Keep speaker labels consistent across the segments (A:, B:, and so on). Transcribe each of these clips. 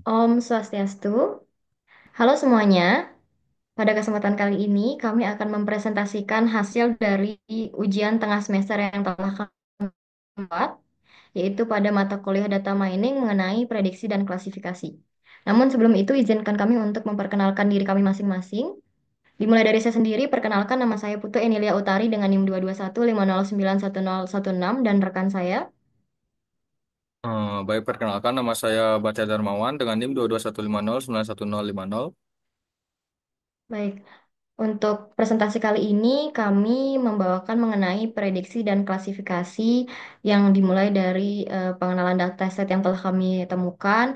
A: Om Swastiastu. Halo semuanya. Pada kesempatan kali ini kami akan mempresentasikan hasil dari ujian tengah semester yang telah kami buat, yaitu pada mata kuliah data mining mengenai prediksi dan klasifikasi. Namun sebelum itu izinkan kami untuk memperkenalkan diri kami masing-masing. Dimulai dari saya sendiri, perkenalkan nama saya Putu Enilia Utari dengan NIM 22150911016 dan rekan saya.
B: Baik, perkenalkan nama saya Baca Darmawan dengan NIM 22150911050.
A: Baik, untuk presentasi kali ini kami membawakan mengenai prediksi dan klasifikasi yang dimulai dari pengenalan dataset yang telah kami temukan,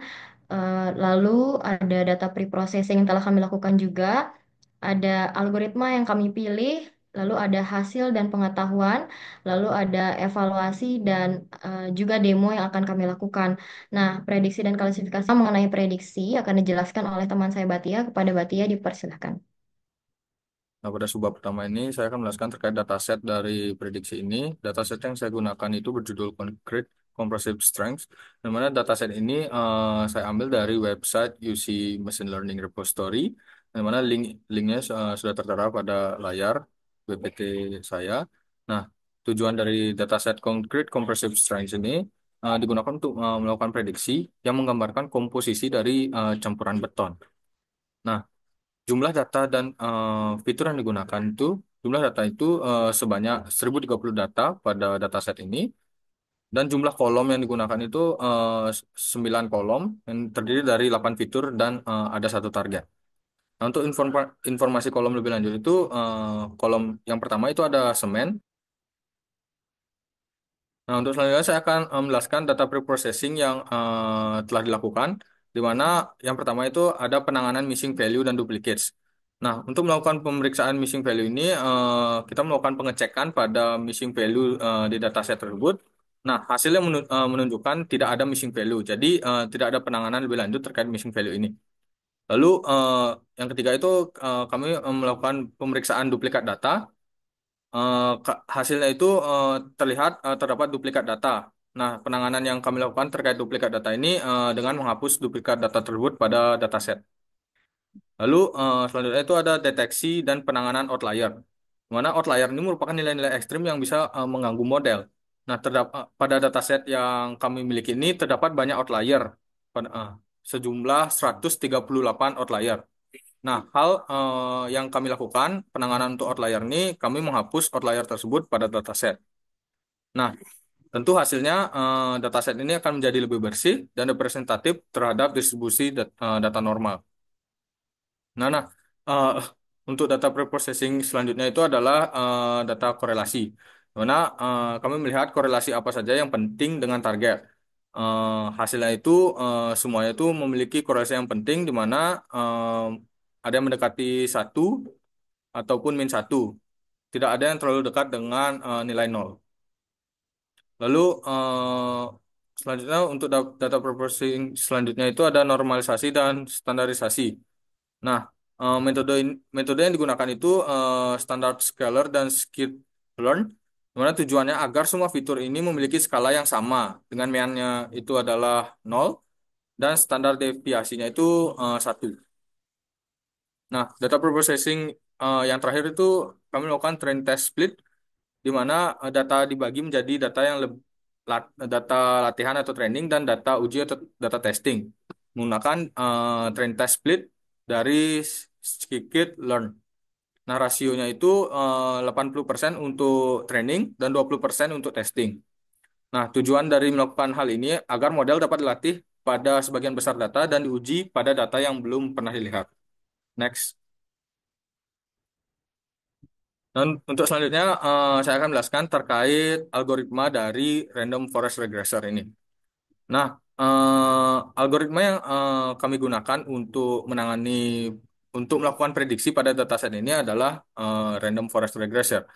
A: lalu ada data preprocessing yang telah kami lakukan juga, ada algoritma yang kami pilih, lalu ada hasil dan pengetahuan, lalu ada evaluasi dan juga demo yang akan kami lakukan. Nah, prediksi dan klasifikasi mengenai prediksi akan dijelaskan oleh teman saya Batia. Kepada Batia dipersilahkan.
B: Nah, pada subbab pertama ini saya akan menjelaskan terkait dataset dari prediksi ini. Dataset yang saya gunakan itu berjudul Concrete Compressive Strength, di mana dataset ini saya ambil dari website UC Machine Learning Repository, di mana linknya sudah tertera pada layar PPT saya. Nah, tujuan dari dataset Concrete Compressive Strength ini digunakan untuk melakukan prediksi yang menggambarkan komposisi dari campuran beton. Nah, jumlah data dan fitur yang digunakan itu, jumlah data itu sebanyak 1030 data pada dataset ini, dan jumlah kolom yang digunakan itu 9 kolom yang terdiri dari 8 fitur dan ada satu target. Nah, untuk informasi kolom lebih lanjut itu, kolom yang pertama itu ada semen. Nah, untuk selanjutnya saya akan menjelaskan data preprocessing yang telah dilakukan, di mana yang pertama itu ada penanganan missing value dan duplicates. Nah, untuk melakukan pemeriksaan missing value ini, kita melakukan pengecekan pada missing value di dataset tersebut. Nah, hasilnya menunjukkan tidak ada missing value, jadi tidak ada penanganan lebih lanjut terkait missing value ini. Lalu, yang ketiga itu kami melakukan pemeriksaan duplikat data. Hasilnya itu terlihat terdapat duplikat data. Nah, penanganan yang kami lakukan terkait duplikat data ini dengan menghapus duplikat data tersebut pada dataset. Lalu selanjutnya itu ada deteksi dan penanganan outlier. Di mana outlier ini merupakan nilai-nilai ekstrim yang bisa mengganggu model. Nah, pada dataset yang kami miliki ini terdapat banyak outlier, sejumlah 138 outlier. Nah, hal yang kami lakukan penanganan untuk outlier ini, kami menghapus outlier tersebut pada dataset. Nah, tentu hasilnya dataset ini akan menjadi lebih bersih dan representatif terhadap distribusi data normal. Nah, eh, untuk data preprocessing selanjutnya itu adalah data korelasi, di mana kami melihat korelasi apa saja yang penting dengan target. Hasilnya itu semuanya itu memiliki korelasi yang penting, di mana ada yang mendekati satu ataupun min satu. Tidak ada yang terlalu dekat dengan nilai nol. Lalu selanjutnya untuk data processing selanjutnya itu ada normalisasi dan standarisasi. Nah, metode yang digunakan itu standard scalar dan skip-learn, di mana tujuannya agar semua fitur ini memiliki skala yang sama dengan meannya itu adalah nol dan standar deviasinya itu 1. Nah, data preprocessing yang terakhir itu kami melakukan train test split, di mana data dibagi menjadi data yang data latihan atau training dan data uji atau data testing menggunakan train test split dari scikit-learn. Nah, rasionya itu 80% untuk training dan 20% untuk testing. Nah, tujuan dari melakukan hal ini agar model dapat dilatih pada sebagian besar data dan diuji pada data yang belum pernah dilihat. Next. Dan untuk selanjutnya, saya akan menjelaskan terkait algoritma dari random forest regressor ini. Nah, algoritma yang kami gunakan untuk melakukan prediksi pada dataset ini adalah random forest regressor.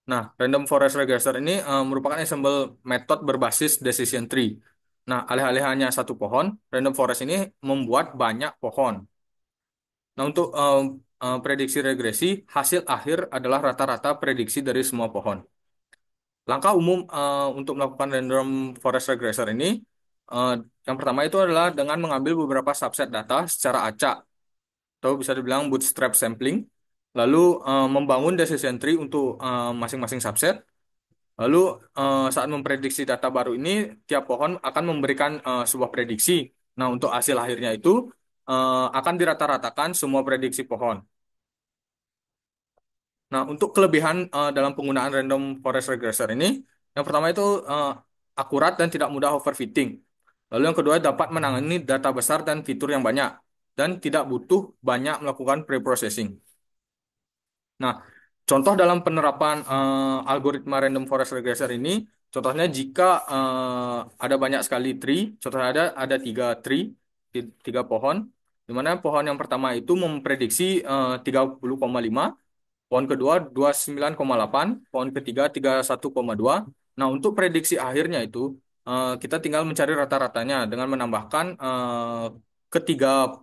B: Nah, random forest regressor ini merupakan ensemble metode berbasis decision tree. Nah, alih-alih hanya satu pohon, random forest ini membuat banyak pohon. Nah, untuk prediksi regresi, hasil akhir adalah rata-rata prediksi dari semua pohon. Langkah umum untuk melakukan random forest regressor ini, Eh, yang pertama itu adalah dengan mengambil beberapa subset data secara acak atau bisa dibilang bootstrap sampling, lalu membangun decision tree untuk masing-masing subset. Lalu saat memprediksi data baru ini, tiap pohon akan memberikan sebuah prediksi. Nah, untuk hasil akhirnya itu akan dirata-ratakan semua prediksi pohon. Nah, untuk kelebihan dalam penggunaan random forest regressor ini, yang pertama itu akurat dan tidak mudah overfitting. Lalu yang kedua dapat menangani data besar dan fitur yang banyak dan tidak butuh banyak melakukan pre-processing. Nah, contoh dalam penerapan algoritma random forest regressor ini, contohnya jika ada banyak sekali tree, contohnya ada tiga tree, tiga pohon, di mana pohon yang pertama itu memprediksi 30,5, pohon kedua 29,8, pohon ketiga 31,2. Nah, untuk prediksi akhirnya itu kita tinggal mencari rata-ratanya dengan menambahkan ketiga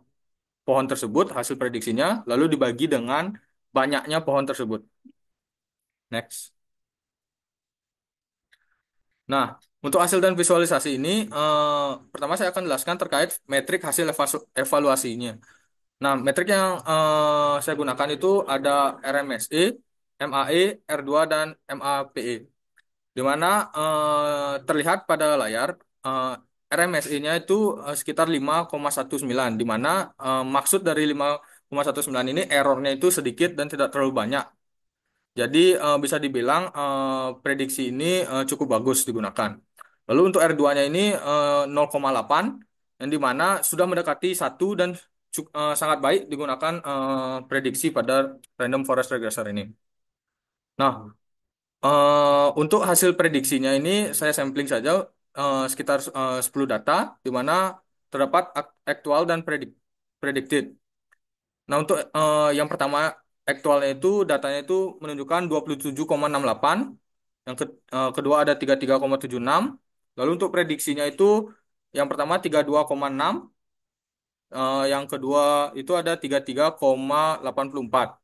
B: pohon tersebut hasil prediksinya lalu dibagi dengan banyaknya pohon tersebut. Next. Nah, untuk hasil dan visualisasi ini, pertama saya akan jelaskan terkait metrik hasil evaluasinya. Nah, metrik yang saya gunakan itu ada RMSE, MAE, R2, dan MAPE. Di mana terlihat pada layar RMSI-nya itu sekitar 5,19, di mana maksud dari 5,19 ini errornya itu sedikit dan tidak terlalu banyak. Jadi bisa dibilang prediksi ini cukup bagus digunakan. Lalu untuk R2-nya ini 0,8, yang di mana sudah mendekati satu dan sangat baik digunakan prediksi pada random forest regressor ini. Nah, untuk hasil prediksinya ini saya sampling saja sekitar 10 data di mana terdapat aktual dan predicted. Nah, untuk yang pertama aktualnya itu datanya itu menunjukkan 27,68, yang kedua ada 33,76. Lalu untuk prediksinya itu yang pertama 32,6, yang kedua itu ada 33,84.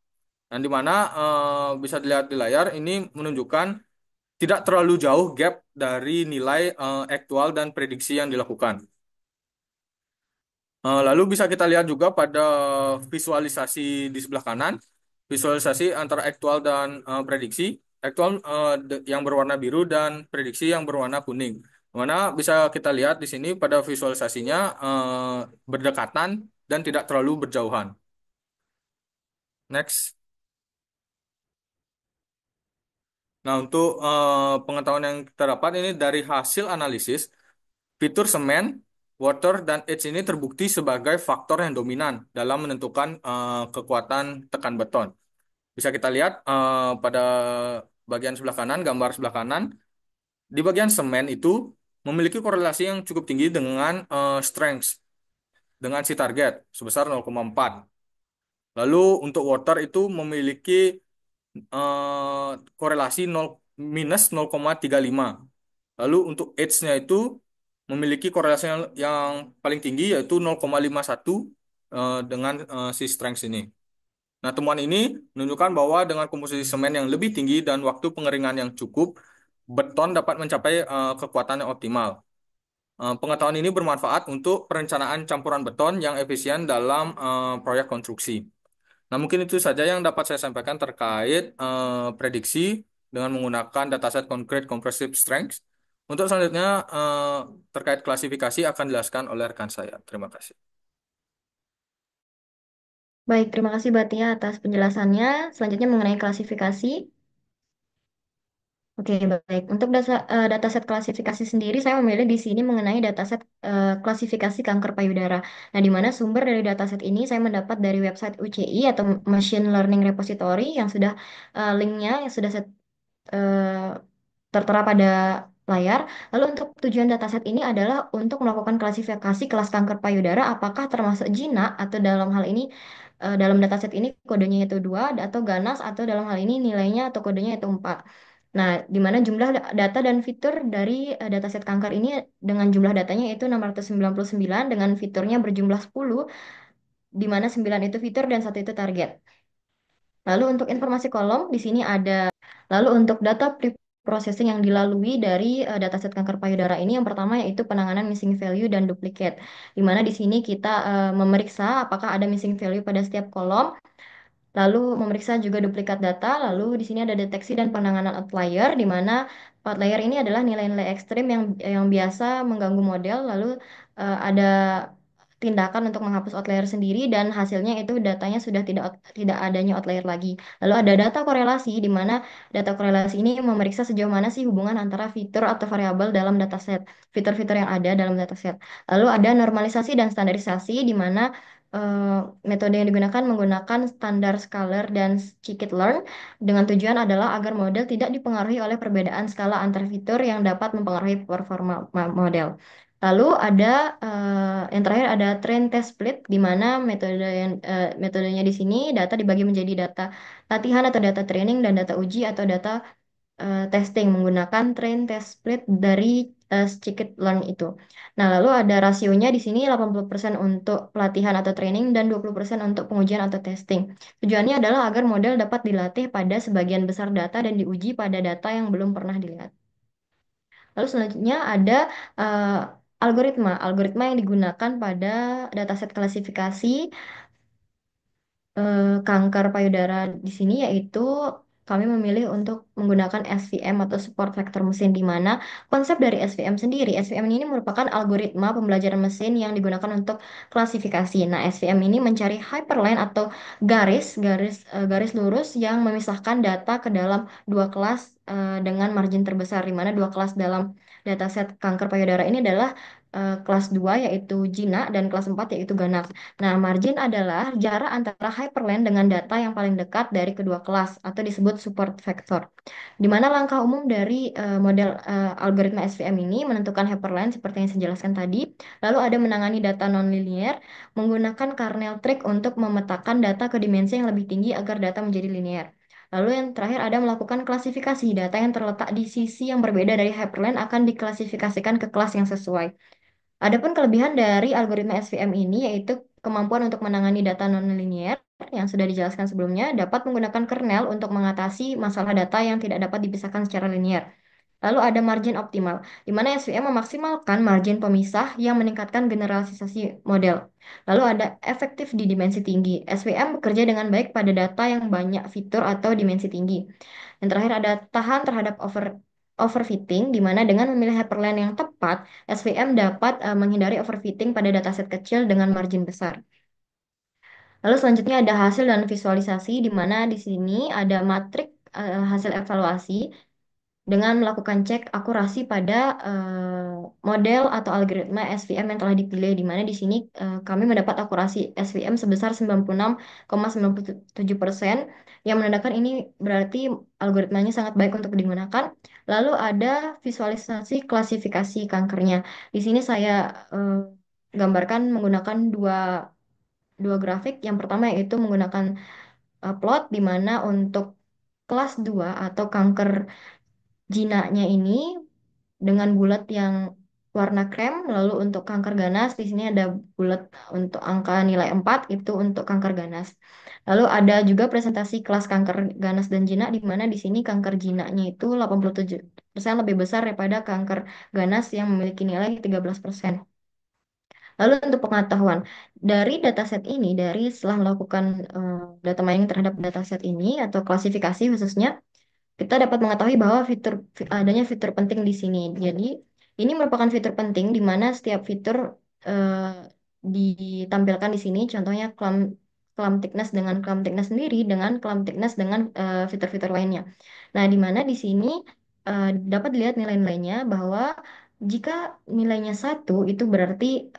B: Dan di mana bisa dilihat di layar ini menunjukkan tidak terlalu jauh gap dari nilai aktual dan prediksi yang dilakukan. Lalu bisa kita lihat juga pada visualisasi di sebelah kanan, visualisasi antara aktual dan prediksi. Aktual yang berwarna biru dan prediksi yang berwarna kuning. Mana bisa kita lihat di sini pada visualisasinya berdekatan dan tidak terlalu berjauhan. Next. Nah, untuk pengetahuan yang kita dapat ini dari hasil analisis, fitur semen, water, dan edge ini terbukti sebagai faktor yang dominan dalam menentukan kekuatan tekan beton. Bisa kita lihat pada bagian sebelah kanan, gambar sebelah kanan, di bagian semen itu memiliki korelasi yang cukup tinggi dengan strength, dengan si target sebesar 0,4. Lalu untuk water itu memiliki korelasi 0 minus 0,35. Lalu untuk edge-nya itu memiliki korelasi yang paling tinggi yaitu 0,51 dengan si strength ini. Nah, temuan ini menunjukkan bahwa dengan komposisi semen yang lebih tinggi dan waktu pengeringan yang cukup, beton dapat mencapai kekuatan yang optimal. Pengetahuan ini bermanfaat untuk perencanaan campuran beton yang efisien dalam proyek konstruksi. Nah, mungkin itu saja yang dapat saya sampaikan terkait prediksi dengan menggunakan dataset Concrete Compressive Strength. Untuk selanjutnya, terkait klasifikasi akan dijelaskan oleh rekan saya. Terima kasih.
A: Baik, terima kasih Batia atas penjelasannya. Selanjutnya mengenai klasifikasi. Oke, baik. Untuk dataset klasifikasi sendiri, saya memilih di sini mengenai dataset klasifikasi kanker payudara. Nah, di mana sumber dari dataset ini saya mendapat dari website UCI atau Machine Learning Repository yang sudah linknya yang sudah eh, tertera pada layar. Lalu untuk tujuan dataset ini adalah untuk melakukan klasifikasi kelas kanker payudara apakah termasuk jinak atau dalam hal ini dalam dataset ini kodenya itu 2 atau ganas atau dalam hal ini nilainya atau kodenya itu 4. Nah, di mana jumlah data dan fitur dari dataset kanker ini dengan jumlah datanya itu 699 dengan fiturnya berjumlah 10, di mana 9 itu fitur dan satu itu target. Lalu untuk informasi kolom di sini ada. Lalu untuk data processing yang dilalui dari dataset kanker payudara ini. Yang pertama yaitu penanganan missing value dan duplicate, di mana di sini kita memeriksa apakah ada missing value pada setiap kolom, lalu memeriksa juga duplikat data, lalu di sini ada deteksi dan penanganan outlier, di mana outlier ini adalah nilai-nilai ekstrim yang biasa mengganggu model, lalu ada tindakan untuk menghapus outlier sendiri dan hasilnya itu datanya sudah tidak adanya outlier lagi. Lalu ada data korelasi, di mana data korelasi ini memeriksa sejauh mana sih hubungan antara fitur atau variabel dalam dataset, fitur-fitur yang ada dalam dataset. Lalu ada normalisasi dan standarisasi, di mana eh, metode yang digunakan menggunakan standar scalar dan scikit-learn dengan tujuan adalah agar model tidak dipengaruhi oleh perbedaan skala antar fitur yang dapat mempengaruhi performa model. Lalu ada yang terakhir ada train test split, di mana metodenya di sini data dibagi menjadi data latihan atau data training dan data uji atau data testing menggunakan train test split dari scikit-learn itu. Nah, lalu ada rasionya di sini 80% untuk pelatihan atau training dan 20% untuk pengujian atau testing. Tujuannya adalah agar model dapat dilatih pada sebagian besar data dan diuji pada data yang belum pernah dilihat. Lalu selanjutnya ada eh, algoritma. Algoritma yang digunakan pada dataset klasifikasi kanker payudara di sini yaitu kami memilih untuk menggunakan SVM atau support vector mesin, di mana konsep dari SVM sendiri, SVM ini merupakan algoritma pembelajaran mesin yang digunakan untuk klasifikasi. Nah, SVM ini mencari hyperline atau garis lurus yang memisahkan data ke dalam dua kelas dengan margin terbesar, di mana dua kelas dalam dataset kanker payudara ini adalah kelas 2 yaitu jinak dan kelas 4 yaitu ganas. Nah, margin adalah jarak antara hyperlink dengan data yang paling dekat dari kedua kelas atau disebut support vector. Di mana langkah umum dari model algoritma SVM ini menentukan hyperlink seperti yang saya jelaskan tadi. Lalu ada menangani data nonlinear menggunakan kernel trick untuk memetakan data ke dimensi yang lebih tinggi agar data menjadi linear. Lalu yang terakhir ada melakukan klasifikasi data yang terletak di sisi yang berbeda dari hyperlink akan diklasifikasikan ke kelas yang sesuai. Adapun kelebihan dari algoritma SVM ini yaitu kemampuan untuk menangani data nonlinear yang sudah dijelaskan sebelumnya, dapat menggunakan kernel untuk mengatasi masalah data yang tidak dapat dipisahkan secara linear. Lalu ada margin optimal, di mana SVM memaksimalkan margin pemisah yang meningkatkan generalisasi model. Lalu ada efektif di dimensi tinggi. SVM bekerja dengan baik pada data yang banyak fitur atau dimensi tinggi. Yang terakhir ada tahan terhadap overfitting, di mana dengan memilih hyperlink yang tepat, SVM dapat menghindari overfitting pada dataset kecil dengan margin besar. Lalu selanjutnya ada hasil dan visualisasi, di mana di sini ada matrik hasil evaluasi dengan melakukan cek akurasi pada model atau algoritma SVM yang telah dipilih, di mana di sini kami mendapat akurasi SVM sebesar 96,97%, yang menandakan ini berarti algoritmanya sangat baik untuk digunakan. Lalu ada visualisasi klasifikasi kankernya. Di sini saya gambarkan menggunakan dua grafik. Yang pertama yaitu menggunakan plot, di mana untuk kelas 2 atau kanker jinaknya ini dengan bulat yang warna krem. Lalu untuk kanker ganas di sini ada bulat untuk angka nilai 4 itu untuk kanker ganas. Lalu ada juga presentasi kelas kanker ganas dan jinak, di mana di sini kanker jinaknya itu 87% lebih besar daripada kanker ganas yang memiliki nilai 13%. Lalu untuk pengetahuan dari dataset ini, dari setelah melakukan data mining terhadap dataset ini atau klasifikasi khususnya, kita dapat mengetahui bahwa adanya fitur penting di sini. Jadi, ini merupakan fitur penting di mana setiap fitur eh, ditampilkan di sini. Contohnya clamp thickness dengan clamp thickness sendiri dengan clamp thickness dengan fitur-fitur lainnya. Nah, di mana di sini dapat dilihat nilai-nilainya bahwa jika nilainya satu itu berarti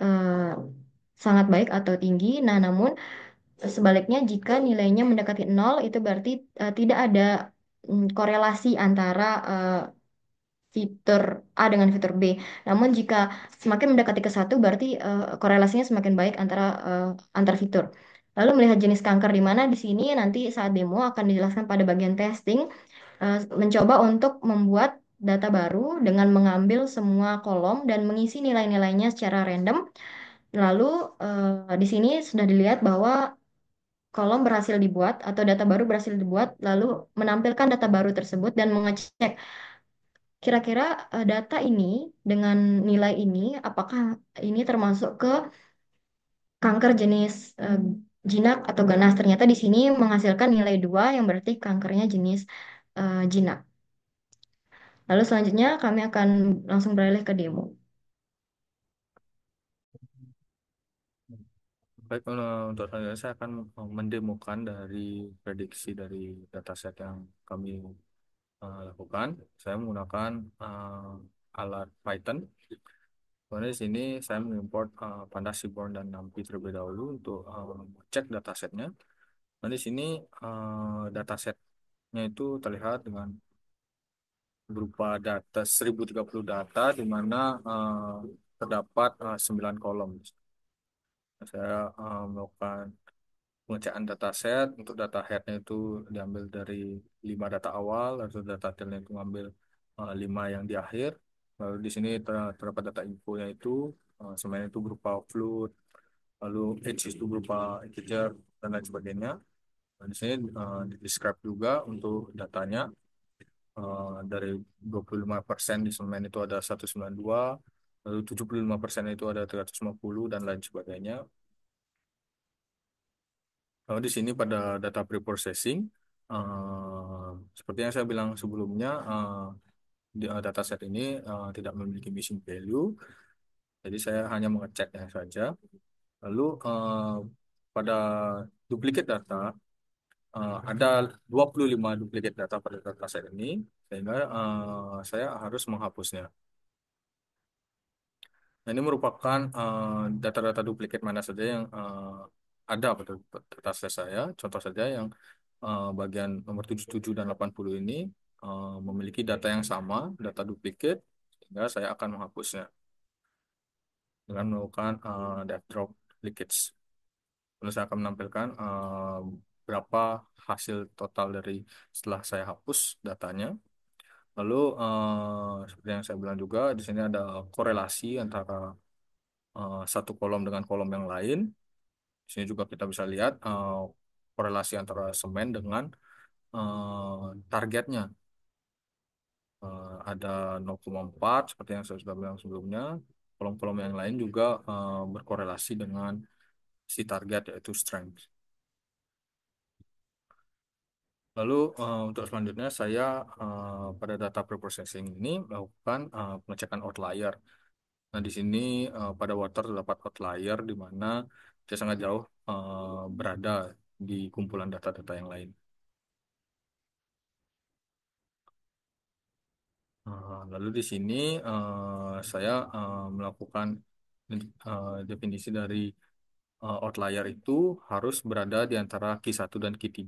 A: sangat baik atau tinggi. Nah, namun sebaliknya, jika nilainya mendekati nol, itu berarti tidak ada korelasi antara fitur A dengan fitur B. Namun jika semakin mendekati ke satu, berarti korelasinya semakin baik antar fitur. Lalu melihat jenis kanker, di mana di sini nanti saat demo akan dijelaskan pada bagian testing, mencoba untuk membuat data baru dengan mengambil semua kolom dan mengisi nilai-nilainya secara random. Lalu di sini sudah dilihat bahwa kolom berhasil dibuat atau data baru berhasil dibuat, lalu menampilkan data baru tersebut dan mengecek kira-kira data ini dengan nilai ini, apakah ini termasuk ke kanker jenis jinak atau ganas? Ternyata di sini menghasilkan nilai 2 yang berarti kankernya jenis jinak. Lalu selanjutnya kami akan langsung beralih ke demo.
B: Baik, untuk selanjutnya saya akan mendemokan dari prediksi dari dataset yang kami lakukan. Saya menggunakan alat Python. Kemudian di sini saya mengimport Pandas, Seaborn, dan NumPy terlebih dahulu untuk cek datasetnya. Nah, di sini datasetnya itu terlihat dengan berupa data 1030 data di mana terdapat 9 kolom. Saya melakukan pengecekan dataset. Untuk data headnya itu diambil dari 5 data awal, lalu data tailnya itu ngambil 5 yang di akhir. Lalu di sini terdapat data infonya itu semuanya itu berupa float, lalu age itu berupa integer dan lain sebagainya. Dan di sini di describe juga untuk datanya. Dari 25% di semen itu ada 192, lalu 75% itu ada 350 dan lain sebagainya. Lalu di sini pada data preprocessing, seperti yang saya bilang sebelumnya, dataset ini tidak memiliki missing value, jadi saya hanya mengeceknya saja. Lalu pada duplicate data, ada 25 duplicate data pada dataset ini, sehingga saya harus menghapusnya. Nah, ini merupakan data-data duplikat mana saja yang ada pada dataset saya. Contoh saja yang bagian nomor 77 dan 80 ini memiliki data yang sama, data duplikat, sehingga saya akan menghapusnya dengan melakukan drop duplicates. Lalu saya akan menampilkan berapa hasil total dari setelah saya hapus datanya. Lalu seperti yang saya bilang juga, di sini ada korelasi antara satu kolom dengan kolom yang lain. Di sini juga kita bisa lihat korelasi antara semen dengan targetnya. Ada 0,4 seperti yang saya sudah bilang sebelumnya. Kolom-kolom yang lain juga berkorelasi dengan si target yaitu strength. Lalu untuk selanjutnya saya pada data preprocessing ini melakukan pengecekan outlier. Nah, di sini pada water terdapat outlier di mana dia sangat jauh berada di kumpulan data-data yang lain. Lalu di sini saya melakukan definisi dari outlier itu harus berada di antara Q1 dan Q3.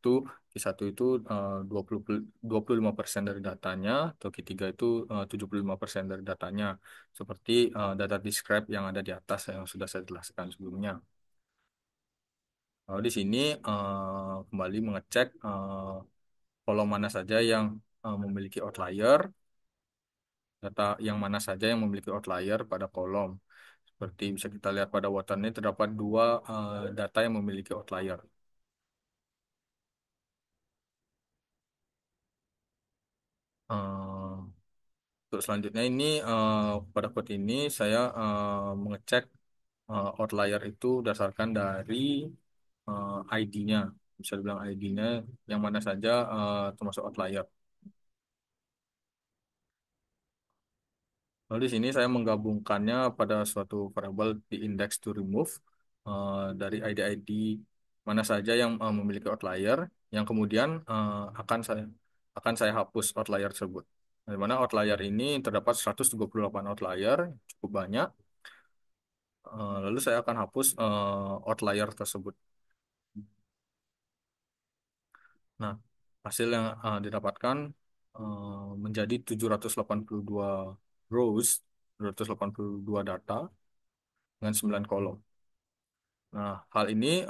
B: Itu Q1 itu 25% dari datanya, atau Q3 itu 75% dari datanya. Seperti data describe yang ada di atas yang sudah saya jelaskan sebelumnya. Lalu di sini kembali mengecek kolom mana saja yang memiliki outlier, data yang mana saja yang memiliki outlier pada kolom. Seperti bisa kita lihat pada water ini terdapat dua data yang memiliki outlier. Eh, untuk selanjutnya ini pada code ini saya mengecek outlier itu berdasarkan dari ID-nya. Bisa dibilang ID-nya yang mana saja termasuk outlier. Lalu di sini saya menggabungkannya pada suatu variabel di index to remove dari ID-ID mana saja yang memiliki outlier, yang kemudian akan saya hapus outlier tersebut. Di mana outlier ini terdapat 128 outlier, cukup banyak. Lalu saya akan hapus outlier tersebut. Nah, hasil yang didapatkan menjadi 782 rows, 782 data dengan 9 kolom. Nah, hal ini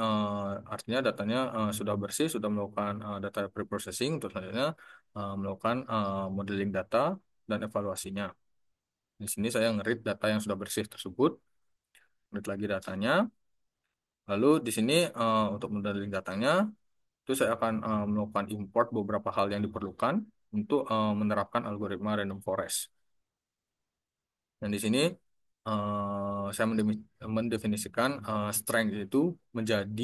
B: artinya datanya sudah bersih, sudah melakukan data preprocessing, untuk selanjutnya melakukan modeling data dan evaluasinya. Di sini saya nge-read data yang sudah bersih tersebut, read lagi datanya. Lalu di sini untuk modeling datanya, itu saya akan melakukan import beberapa hal yang diperlukan. untuk menerapkan algoritma random forest. Dan di sini saya mendefinisikan strength itu menjadi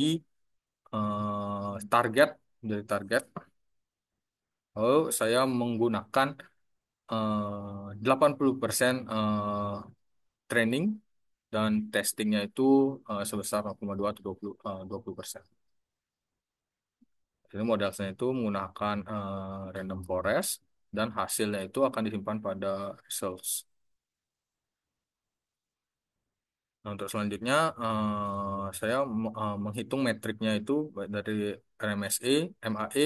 B: target, menjadi target. Lalu saya menggunakan 80% training dan testingnya itu sebesar 0,2 atau 20%. Jadi model saya itu menggunakan random forest dan hasilnya itu akan disimpan pada results. Nah, untuk selanjutnya saya menghitung metriknya itu baik dari RMSE, MAE,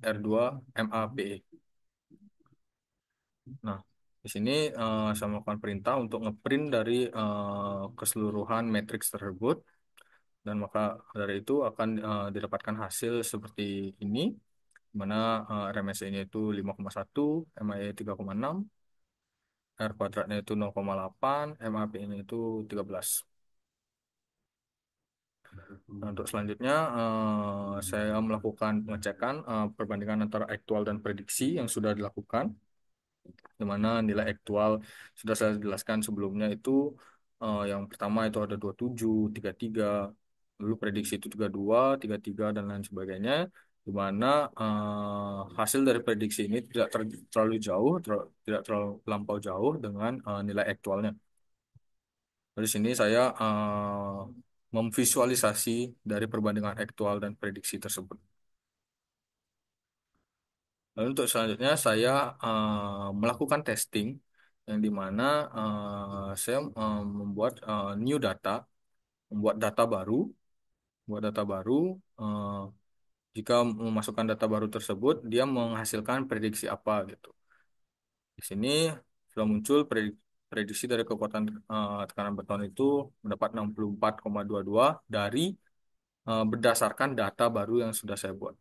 B: R2, MAPE. Nah, di sini saya melakukan perintah untuk ngeprint dari keseluruhan matriks tersebut dan maka dari itu akan didapatkan hasil seperti ini, di mana RMSE-nya itu 5,1, MAE 3,6, R kuadratnya itu 0,8, MAP-nya itu 13. Nah, untuk selanjutnya saya melakukan pengecekan perbandingan antara aktual dan prediksi yang sudah dilakukan, di mana nilai aktual sudah saya jelaskan sebelumnya itu yang pertama itu ada 27, 33, lalu prediksi itu 32, 33 dan lain sebagainya, di mana hasil dari prediksi ini tidak terlalu jauh, tidak terlalu lampau jauh dengan nilai aktualnya. Di sini saya memvisualisasi dari perbandingan aktual dan prediksi tersebut. Lalu untuk selanjutnya saya melakukan testing yang dimana saya membuat new data, membuat data baru, membuat data baru. eh, Jika memasukkan data baru tersebut, dia menghasilkan prediksi apa gitu. Di sini sudah muncul prediksi dari kekuatan tekanan beton itu mendapat 64,22 dari berdasarkan data baru yang sudah saya buat.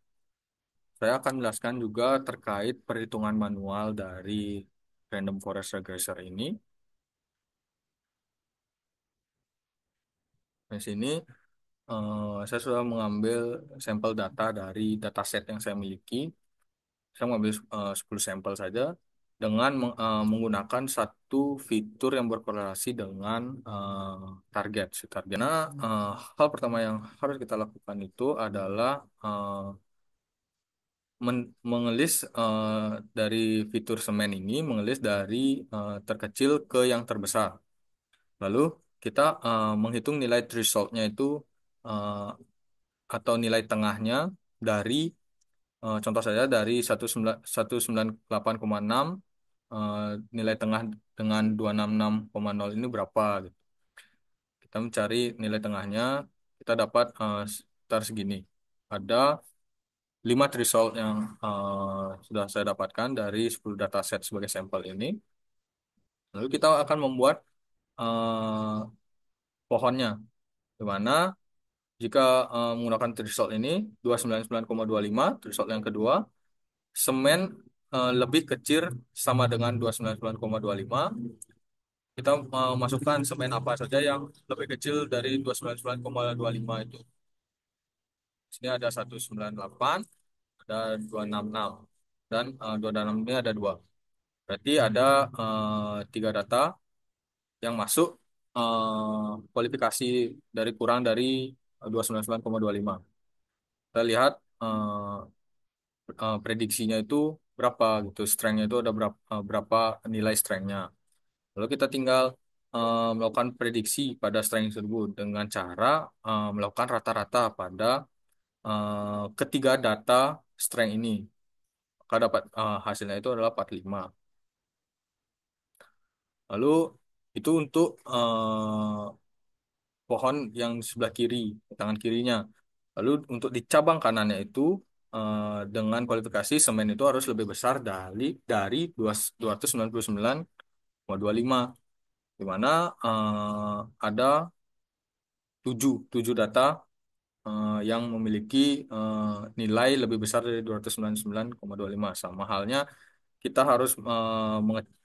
B: Saya akan menjelaskan juga terkait perhitungan manual dari random forest regressor ini. Di sini saya sudah mengambil sampel data dari dataset yang saya miliki. Saya mengambil 10 sampel saja dengan menggunakan satu fitur yang berkorelasi dengan target si target. Nah, hal pertama yang harus kita lakukan itu adalah mengelis dari fitur semen ini, mengelis dari terkecil ke yang terbesar. Lalu kita menghitung nilai thresholdnya itu eh, atau nilai tengahnya dari contoh saja dari 198,6 eh, nilai tengah dengan 266,0 ini berapa gitu. Kita mencari nilai tengahnya, kita dapat sekitar segini. Ada 5 threshold yang sudah saya dapatkan dari 10 dataset sebagai sampel ini. Lalu kita akan membuat eh, pohonnya, di mana jika menggunakan threshold ini 299,25, threshold yang kedua, semen lebih kecil sama dengan 299,25. Kita masukkan semen apa saja yang lebih kecil dari 299,25 itu. Di sini ada 198, ada 266, dan 266 ini ada dua. Berarti ada tiga data yang masuk kualifikasi dari kurang dari 299,25. Kita lihat prediksinya itu berapa gitu, strength-nya itu ada berapa nilai strength-nya. Lalu kita tinggal melakukan prediksi pada strength tersebut dengan cara melakukan rata-rata pada ketiga data strength ini. Maka dapat hasilnya itu adalah 45. Lalu itu untuk pohon yang sebelah kiri, tangan kirinya. Lalu untuk di cabang kanannya itu dengan kualifikasi semen itu harus lebih besar dari 299,25, di mana ada tujuh data yang memiliki nilai lebih besar dari 299,25. Sama halnya kita harus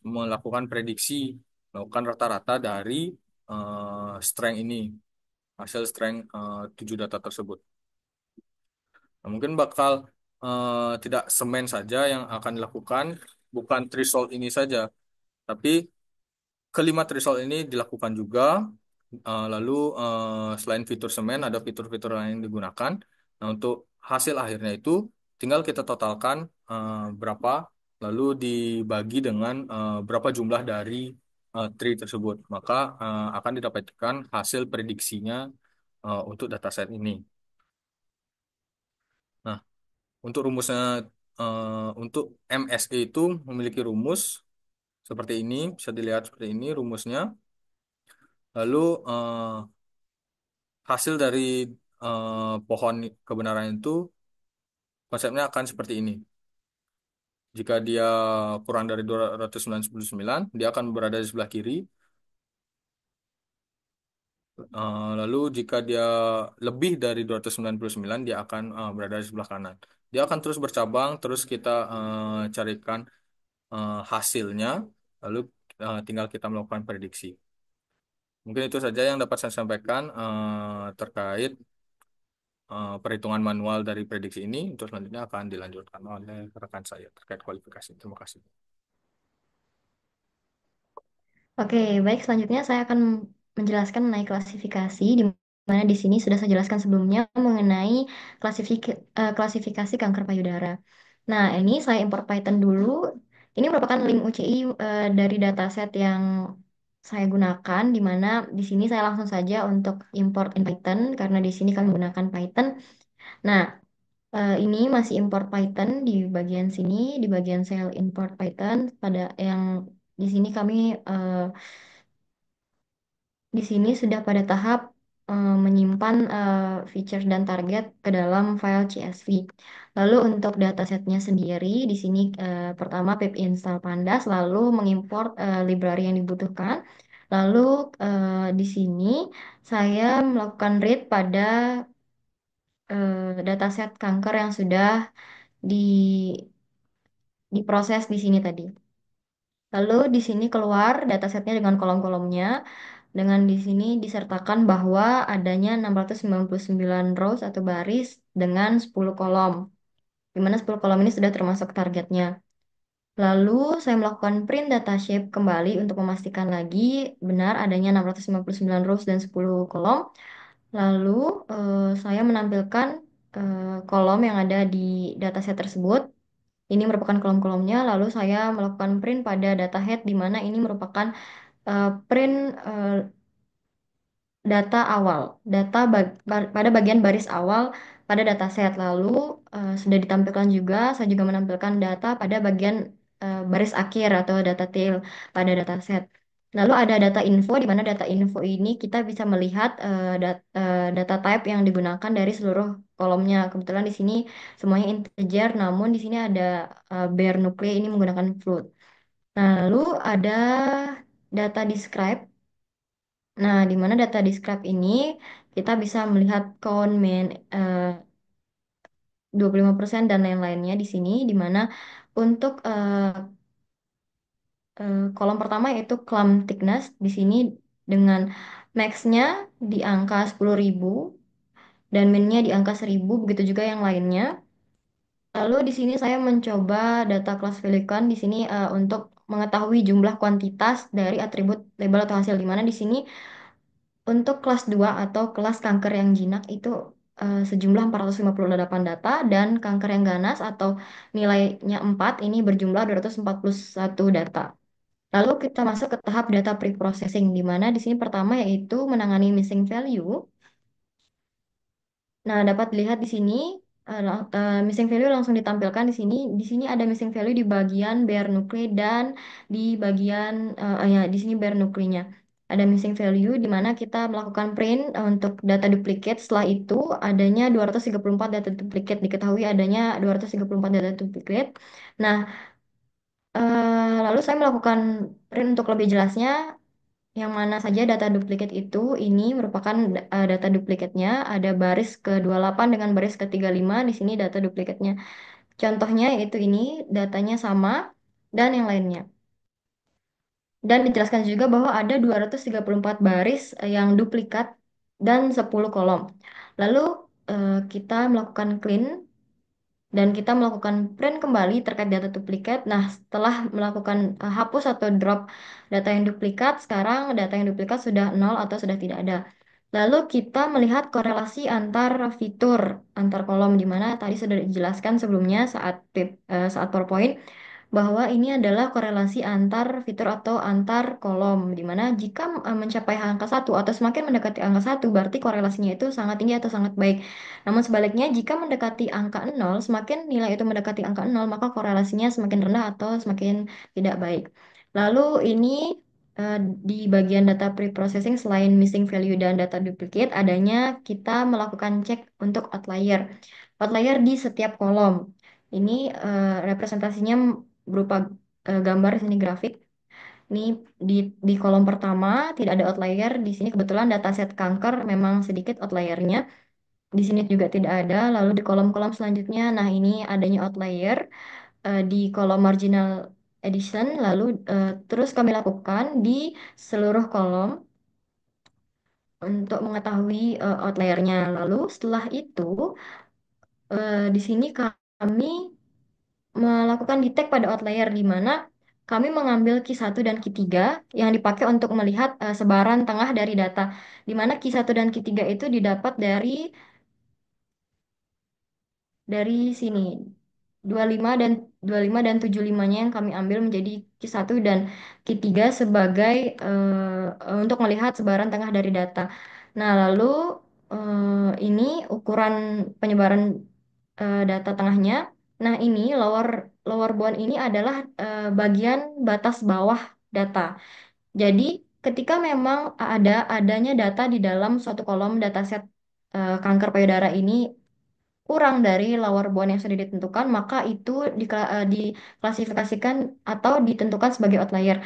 B: melakukan prediksi, melakukan rata-rata dari strength ini, hasil strength 7 data tersebut. Nah, mungkin bakal tidak semen saja yang akan dilakukan, bukan threshold ini saja, tapi kelima threshold ini dilakukan juga. Lalu selain fitur semen, ada fitur-fitur lain yang digunakan. Nah, untuk hasil akhirnya itu tinggal kita totalkan berapa, lalu dibagi dengan berapa jumlah dari tree tersebut. Maka akan didapatkan hasil prediksinya untuk dataset ini. Nah, untuk rumusnya, untuk MSE itu memiliki rumus seperti ini, bisa dilihat seperti ini rumusnya. Lalu hasil dari pohon kebenaran itu konsepnya akan seperti ini. Jika dia kurang dari 299, dia akan berada di sebelah kiri. Lalu jika dia lebih dari 299, dia akan berada di sebelah kanan. Dia akan terus bercabang, terus kita carikan hasilnya, lalu tinggal kita melakukan prediksi. Mungkin itu saja yang dapat saya sampaikan terkait perhitungan manual dari prediksi ini. Untuk selanjutnya akan dilanjutkan oleh rekan saya terkait kualifikasi. Terima kasih.
A: Oke, baik. Selanjutnya saya akan menjelaskan mengenai klasifikasi, di mana di sini sudah saya jelaskan sebelumnya mengenai klasifikasi kanker payudara. Nah, ini saya import Python dulu. Ini merupakan link UCI dari dataset yang saya gunakan, di mana di sini saya langsung saja untuk import in Python, karena di sini kami menggunakan Python. Nah, ini masih import Python di bagian sini, di bagian sel import Python, pada yang di sini kami di sini sudah pada tahap menyimpan feature dan target ke dalam file CSV. Lalu untuk datasetnya sendiri, di sini pertama pip install pandas, lalu mengimport library yang dibutuhkan. Lalu di sini saya melakukan read pada dataset kanker yang sudah di diproses di sini tadi. Lalu di sini keluar datasetnya dengan kolom-kolomnya. Dengan di sini disertakan bahwa adanya 699 rows atau baris dengan 10 kolom. Di mana 10 kolom ini sudah termasuk targetnya. Lalu saya melakukan print data shape kembali untuk memastikan lagi benar adanya 699 rows dan 10 kolom. Lalu saya menampilkan kolom yang ada di dataset tersebut. Ini merupakan kolom-kolomnya. Lalu saya melakukan print pada data head di mana ini merupakan print data awal, pada bagian baris awal pada dataset. Lalu sudah ditampilkan juga, saya juga menampilkan data pada bagian baris akhir atau data tail pada dataset. Lalu ada data info, di mana data info ini kita bisa melihat data type yang digunakan dari seluruh kolomnya. Kebetulan di sini semuanya integer, namun di sini ada bare nuclei ini menggunakan float. Nah, lalu ada data describe. Nah, di mana data describe ini kita bisa melihat count main 25% dan lain-lainnya di sini, di mana untuk kolom pertama yaitu clamp thickness di sini dengan max-nya di angka 10.000 dan min-nya di angka 1.000, begitu juga yang lainnya. Lalu di sini saya mencoba data class VLOOKUP di sini untuk mengetahui jumlah kuantitas dari atribut label atau hasil, di mana di sini untuk kelas 2 atau kelas kanker yang jinak itu sejumlah 458 data, dan kanker yang ganas atau nilainya 4 ini berjumlah 241 data. Lalu kita masuk ke tahap data pre-processing, di mana di sini pertama yaitu menangani missing value. Nah, dapat dilihat di sini missing value langsung ditampilkan di sini. Di sini ada missing value di bagian bare nuclei dan di bagian ya di sini bare nucleinya. Ada missing value di mana kita melakukan print untuk data duplicate. Setelah itu adanya 234 data duplicate. Diketahui adanya 234 data duplicate. Nah, lalu saya melakukan print untuk lebih jelasnya yang mana saja data duplikat itu. Ini merupakan data duplikatnya, ada baris ke-28 dengan baris ke-35 di sini data duplikatnya. Contohnya yaitu ini datanya sama dan yang lainnya. Dan dijelaskan juga bahwa ada 234 baris yang duplikat dan 10 kolom. Lalu kita melakukan clean dan kita melakukan print kembali terkait data duplikat. Nah, setelah melakukan hapus atau drop data yang duplikat, sekarang data yang duplikat sudah nol atau sudah tidak ada. Lalu kita melihat korelasi antar fitur, antar kolom, di mana tadi sudah dijelaskan sebelumnya saat PowerPoint bahwa ini adalah korelasi antar fitur atau antar kolom, di mana jika mencapai angka satu atau semakin mendekati angka satu, berarti korelasinya itu sangat tinggi atau sangat baik. Namun sebaliknya, jika mendekati angka nol, semakin nilai itu mendekati angka nol, maka korelasinya semakin rendah atau semakin tidak baik. Lalu ini eh, di bagian data pre-processing, selain missing value dan data duplicate, adanya kita melakukan cek untuk outlier. Outlier di setiap kolom. Ini representasinya berupa gambar di sini grafik. Ini di di kolom pertama tidak ada outlier. Di sini kebetulan dataset kanker memang sedikit outliernya. Di sini juga tidak ada. Lalu di kolom-kolom selanjutnya, nah ini adanya outlier di kolom marginal addition. Lalu terus kami lakukan di seluruh kolom untuk mengetahui outliernya. Lalu setelah itu di sini kami melakukan detect pada outlier di mana kami mengambil Q1 dan Q3 yang dipakai untuk melihat sebaran tengah dari data, di mana Q1 dan Q3 itu didapat dari sini 25 dan 75-nya yang kami ambil menjadi Q1 dan Q3 sebagai untuk melihat sebaran tengah dari data. Nah, lalu ini ukuran penyebaran data tengahnya. Nah, ini lower lower bound ini adalah bagian batas bawah data. Jadi, ketika memang adanya data di dalam suatu kolom dataset kanker payudara ini kurang dari lower bound yang sudah ditentukan, maka itu diklasifikasikan atau ditentukan sebagai outlier.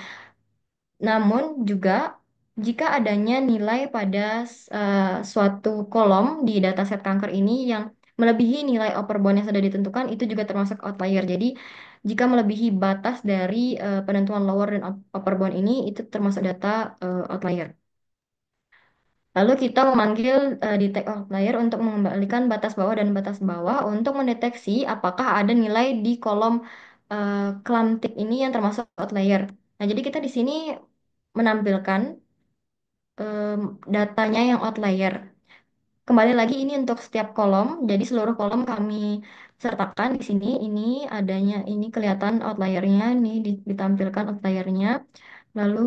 A: Namun juga jika adanya nilai pada suatu kolom di dataset kanker ini yang melebihi nilai upper bound yang sudah ditentukan, itu juga termasuk outlier. Jadi jika melebihi batas dari penentuan lower dan upper bound ini, itu termasuk data outlier. Lalu kita memanggil detect outlier untuk mengembalikan batas bawah dan batas bawah untuk mendeteksi apakah ada nilai di kolom klamtik ini yang termasuk outlier. Nah, jadi kita di sini menampilkan em, datanya yang outlier. Kembali lagi ini untuk setiap kolom, jadi seluruh kolom kami sertakan di sini. Ini adanya, ini kelihatan outliernya, ini ditampilkan outliernya. Lalu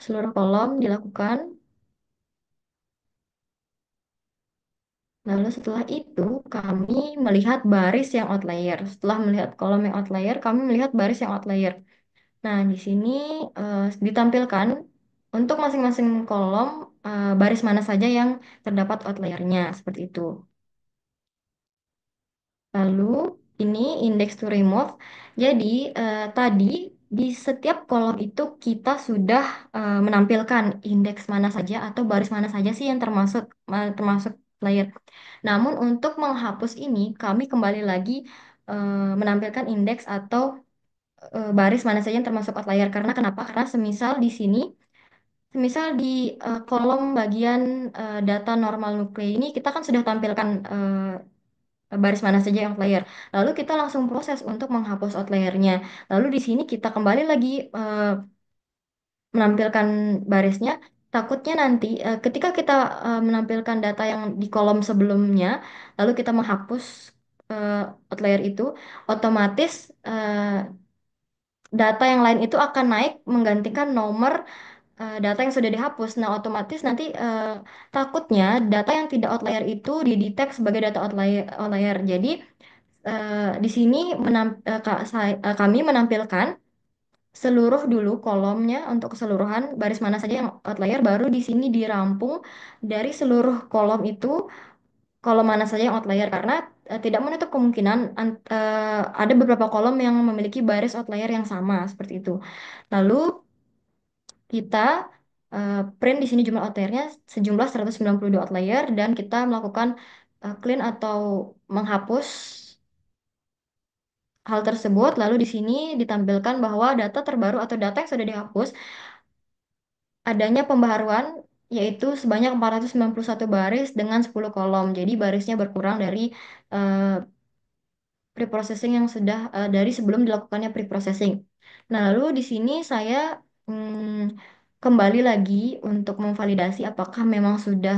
A: seluruh kolom dilakukan. Lalu setelah itu kami melihat baris yang outlier. Setelah melihat kolom yang outlier, kami melihat baris yang outlier. Nah, di sini ditampilkan untuk masing-masing kolom baris mana saja yang terdapat outliernya, seperti itu. Lalu ini index to remove. Jadi tadi di setiap kolom itu kita sudah menampilkan indeks mana saja atau baris mana saja sih yang termasuk layer. Namun untuk menghapus ini kami kembali lagi menampilkan indeks atau baris mana saja yang termasuk outlier. Karena kenapa? Karena semisal di sini, semisal di kolom bagian data normal nuklei ini kita kan sudah tampilkan baris mana saja yang outlier. Lalu kita langsung proses untuk menghapus outliernya. Lalu di sini kita kembali lagi menampilkan barisnya. Takutnya nanti ketika kita menampilkan data yang di kolom sebelumnya, lalu kita menghapus eh, outlier itu, otomatis data yang lain itu akan naik menggantikan nomor data yang sudah dihapus. Nah, otomatis nanti takutnya data yang tidak outlier itu didetek sebagai data outlier. Jadi di sini kami menampilkan seluruh dulu kolomnya untuk keseluruhan baris mana saja yang outlier, baru di sini dirampung dari seluruh kolom itu kolom mana saja yang outlier karena tidak menutup kemungkinan ada beberapa kolom yang memiliki baris outlier yang sama seperti itu. Lalu kita print di sini jumlah outliernya sejumlah 192 outlier dan kita melakukan clean atau menghapus hal tersebut. Lalu di sini ditampilkan bahwa data terbaru atau data yang sudah dihapus adanya pembaharuan yaitu sebanyak 491 baris dengan 10 kolom. Jadi barisnya berkurang dari eh, preprocessing yang sudah dari sebelum dilakukannya preprocessing. Nah, lalu di sini saya kembali lagi untuk memvalidasi apakah memang sudah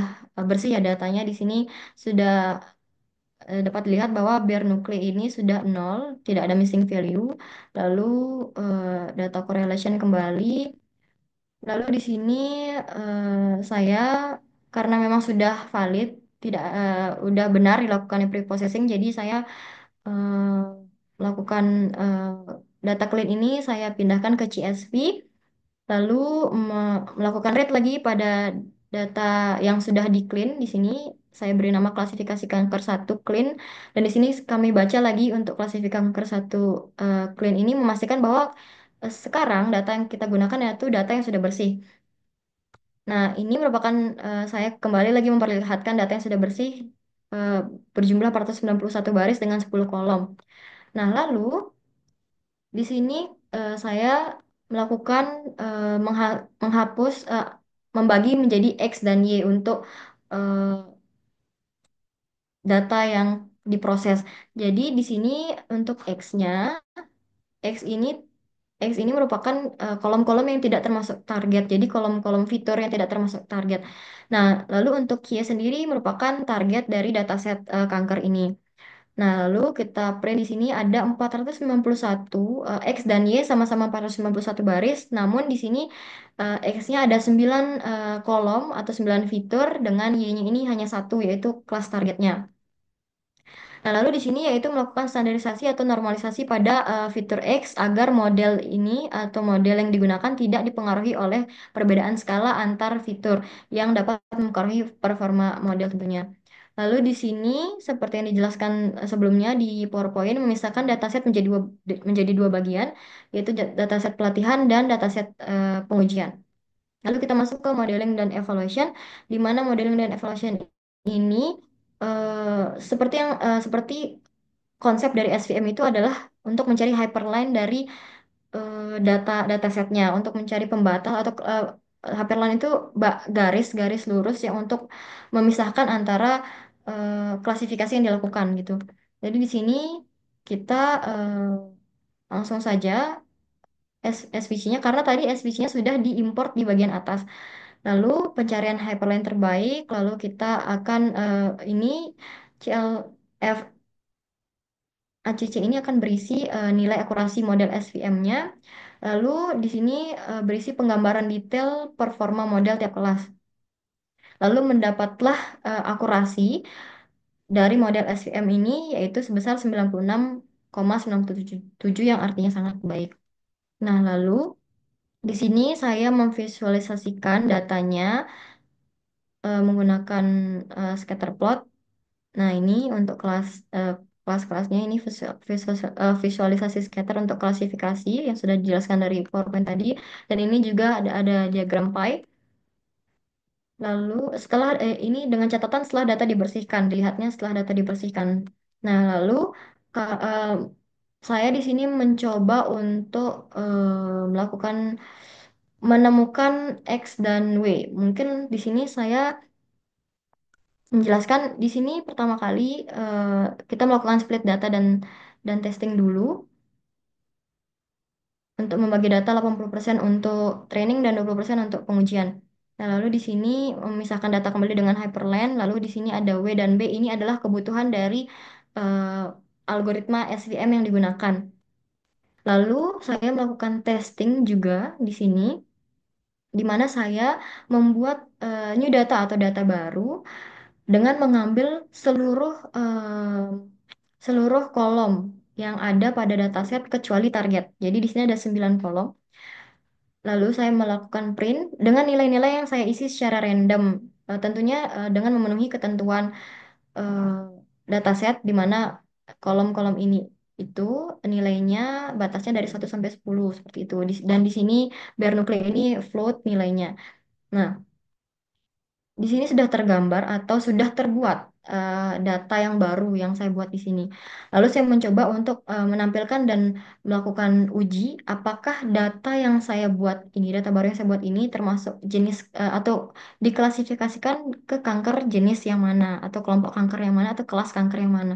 A: bersih ya datanya. Di sini sudah dapat dilihat bahwa bare nuclei ini sudah nol, tidak ada missing value. Lalu data correlation kembali. Lalu di sini saya karena memang sudah valid, tidak udah benar dilakukan pre-processing, jadi saya melakukan eh, data clean ini saya pindahkan ke CSV, lalu melakukan read lagi pada data yang sudah di clean. Di sini saya beri nama klasifikasi kanker satu clean, dan di sini kami baca lagi untuk klasifikasi kanker satu clean ini memastikan bahwa sekarang data yang kita gunakan yaitu data yang sudah bersih. Nah, ini merupakan saya kembali lagi memperlihatkan data yang sudah bersih eh, berjumlah 491 baris dengan 10 kolom. Nah, lalu di sini saya melakukan menghapus, membagi menjadi X dan Y untuk eh, data yang diproses. Jadi di sini untuk X-nya, X ini X ini merupakan kolom-kolom yang tidak termasuk target. Jadi kolom-kolom fitur yang tidak termasuk target. Nah, lalu untuk Y sendiri merupakan target dari dataset kanker ini. Nah, lalu kita print di sini ada 491 X dan Y sama-sama 491 baris. Namun di sini X-nya ada 9 kolom atau 9 fitur dengan Y-nya ini hanya satu yaitu kelas targetnya. Nah, lalu di sini yaitu melakukan standarisasi atau normalisasi pada fitur X agar model ini atau model yang digunakan tidak dipengaruhi oleh perbedaan skala antar fitur yang dapat mempengaruhi performa model tentunya. Lalu di sini seperti yang dijelaskan sebelumnya di PowerPoint memisahkan dataset menjadi dua bagian yaitu dataset pelatihan dan dataset pengujian. Lalu kita masuk ke modeling dan evaluation, di mana modeling dan evaluation ini seperti konsep dari SVM itu adalah untuk mencari hyperline dari datasetnya, untuk mencari pembatas atau hyperline itu garis-garis lurus yang untuk memisahkan antara klasifikasi yang dilakukan gitu. Jadi di sini kita langsung saja SVC-nya karena tadi SVC-nya sudah diimport di bagian atas. Lalu pencarian hyperlink terbaik, lalu kita akan ini CLF ACC ini akan berisi nilai akurasi model SVM-nya. Lalu di sini berisi penggambaran detail performa model tiap kelas. Lalu mendapatlah akurasi dari model SVM ini yaitu sebesar 96,977 yang artinya sangat baik. Nah, lalu di sini saya memvisualisasikan datanya menggunakan scatter plot. Nah, ini untuk kelas-kelasnya ini visualisasi scatter untuk klasifikasi yang sudah dijelaskan dari PowerPoint tadi. Dan ini juga ada diagram pie. Lalu setelah ini dengan catatan setelah data dibersihkan, dilihatnya setelah data dibersihkan. Nah, lalu ka- eh, saya di sini mencoba untuk melakukan menemukan X dan W. Mungkin di sini saya menjelaskan di sini pertama kali kita melakukan split data dan testing dulu untuk membagi data 80% untuk training dan 20% untuk pengujian. Nah, lalu di sini memisahkan data kembali dengan hyperlink, lalu di sini ada W dan B ini adalah kebutuhan dari eh, algoritma SVM yang digunakan. Lalu saya melakukan testing juga di sini di mana saya membuat new data atau data baru dengan mengambil seluruh seluruh kolom yang ada pada dataset kecuali target. Jadi di sini ada 9 kolom. Lalu saya melakukan print dengan nilai-nilai yang saya isi secara random. Tentunya dengan memenuhi ketentuan eh, dataset di mana kolom-kolom ini itu nilainya batasnya dari 1 sampai 10 seperti itu. Dan di sini bare nuclei ini float nilainya. Nah, di sini sudah tergambar atau sudah terbuat data yang baru yang saya buat di sini. Lalu saya mencoba untuk menampilkan dan melakukan uji apakah data yang saya buat ini, data baru yang saya buat ini termasuk jenis atau diklasifikasikan ke kanker jenis yang mana atau kelompok kanker yang mana atau kelas kanker yang mana.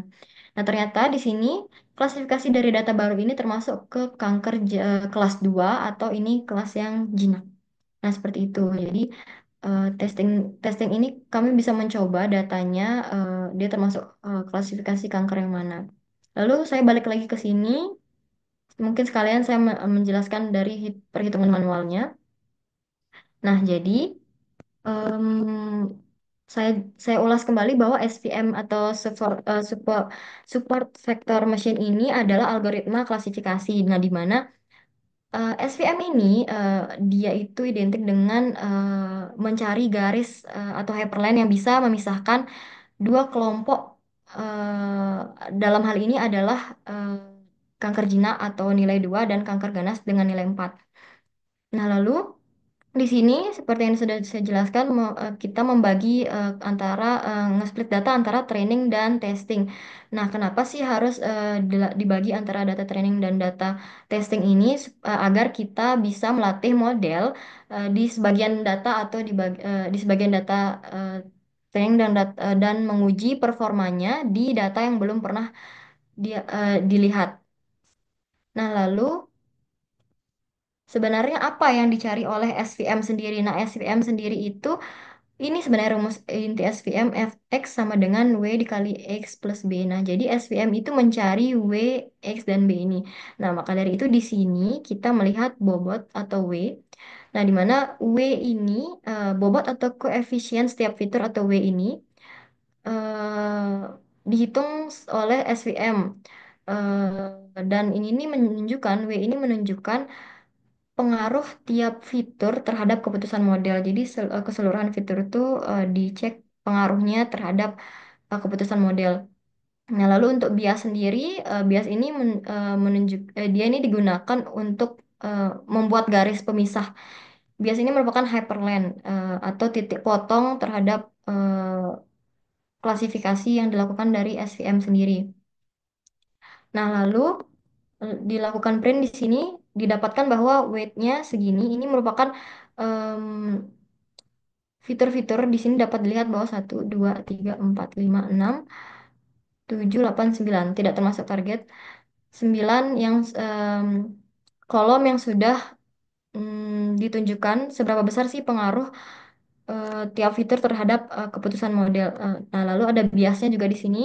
A: Nah, ternyata di sini klasifikasi dari data baru ini termasuk ke kanker kelas 2 atau ini kelas yang jinak. Nah, seperti itu. Jadi testing testing ini kami bisa mencoba datanya dia termasuk klasifikasi kanker yang mana. Lalu saya balik lagi ke sini, mungkin sekalian saya menjelaskan dari perhitungan manualnya. Nah, jadi em, saya saya ulas kembali bahwa SVM atau support vector machine ini adalah algoritma klasifikasi. Nah, di mana SVM ini dia itu identik dengan mencari garis atau hyperlink yang bisa memisahkan dua kelompok dalam hal ini adalah eh, kanker jinak atau nilai 2 dan kanker ganas dengan nilai 4. Nah, lalu di sini seperti yang sudah saya jelaskan kita membagi antara nge-split data antara training dan testing. Nah, kenapa sih harus dibagi antara data training dan data testing ini agar kita bisa melatih model di sebagian data atau di sebagian data training dan menguji performanya di data yang belum pernah dilihat. Nah, lalu sebenarnya apa yang dicari oleh SVM sendiri? Nah, SVM sendiri itu ini sebenarnya rumus inti SVM Fx sama dengan W dikali X plus B. Nah, jadi SVM itu mencari W, X, dan B ini. Nah, maka dari itu di sini kita melihat bobot atau W. Nah, di mana W ini, bobot atau koefisien setiap fitur atau W ini dihitung oleh SVM. Dan ini menunjukkan, W ini menunjukkan pengaruh tiap fitur terhadap keputusan model. Jadi keseluruhan fitur itu dicek pengaruhnya terhadap keputusan model. Nah, lalu untuk bias sendiri, bias ini dia ini digunakan untuk membuat garis pemisah. Bias ini merupakan hyperlink atau titik potong terhadap klasifikasi yang dilakukan dari SVM sendiri. Nah, lalu dilakukan print di sini didapatkan bahwa weight-nya segini. Ini merupakan em, fitur-fitur di sini dapat dilihat bahwa 1, 2, 3, 4, 5, 6, 7, 8, 9 tidak termasuk target. 9 yang kolom yang sudah ditunjukkan seberapa besar sih pengaruh tiap fitur terhadap keputusan model. Nah, lalu ada biasnya juga di sini.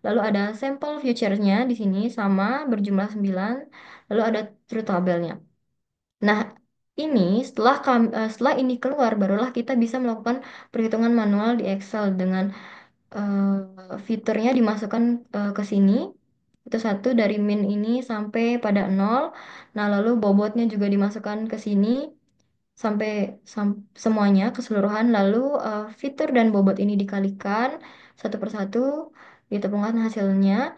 A: Lalu ada sampel future-nya di sini sama berjumlah 9. Lalu ada truth table-nya. Nah, ini setelah ini keluar barulah kita bisa melakukan perhitungan manual di Excel dengan fiturnya dimasukkan ke sini. Itu satu dari min ini sampai pada 0. Nah, lalu bobotnya juga dimasukkan ke sini sampai semuanya keseluruhan. Lalu fitur dan bobot ini dikalikan satu persatu, ditemukan hasilnya.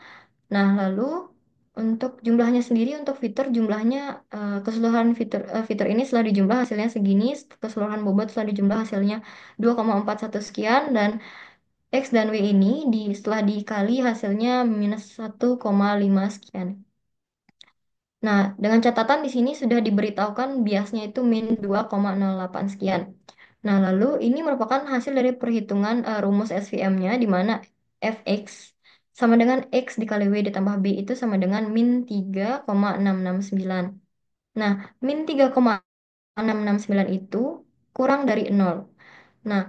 A: Nah, lalu untuk jumlahnya sendiri untuk fitur jumlahnya keseluruhan fitur ini setelah dijumlah hasilnya segini, keseluruhan bobot setelah dijumlah hasilnya 2,41 sekian dan X dan W ini setelah dikali hasilnya minus 1,5 sekian. Nah, dengan catatan di sini sudah diberitahukan biasnya itu min 2,08 sekian. Nah, lalu ini merupakan hasil dari perhitungan rumus SVM-nya di mana Fx sama dengan X dikali W ditambah B itu sama dengan min 3,669. Nah, min 3,669 itu kurang dari 0. Nah,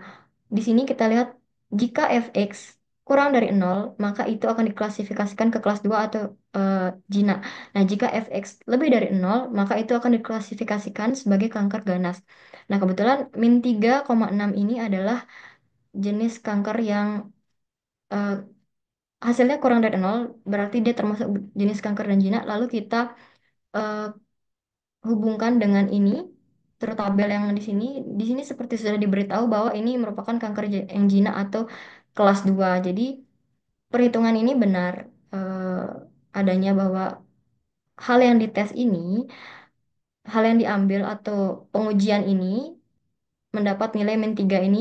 A: di sini kita lihat jika fx kurang dari 0, maka itu akan diklasifikasikan ke kelas 2 atau jinak. Nah, jika fx lebih dari 0, maka itu akan diklasifikasikan sebagai kanker ganas. Nah, kebetulan min 3,6 ini adalah jenis kanker yang eh, hasilnya kurang dari 0, berarti dia termasuk jenis kanker dan jinak. Lalu kita eh, hubungkan dengan ini, terus tabel yang di sini. Di sini seperti sudah diberitahu bahwa ini merupakan kanker yang jinak atau kelas 2. Jadi perhitungan ini benar adanya bahwa hal yang dites ini, hal yang diambil atau pengujian ini mendapat nilai -3 ini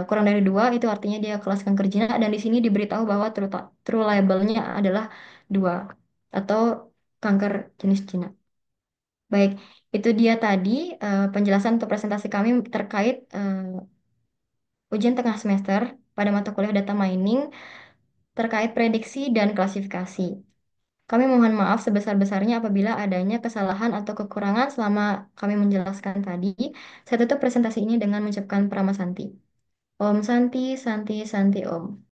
A: kurang dari 2, itu artinya dia kelas kanker jinak, dan di sini diberitahu bahwa true labelnya adalah 2 atau kanker jenis jinak. Baik, itu dia tadi penjelasan untuk presentasi kami terkait ujian tengah semester pada mata kuliah data mining terkait prediksi dan klasifikasi. Kami mohon maaf sebesar-besarnya apabila adanya kesalahan atau kekurangan selama kami menjelaskan tadi. Saya tutup presentasi ini dengan mengucapkan Prama Santi. Om Santi, Santi, Santi Om.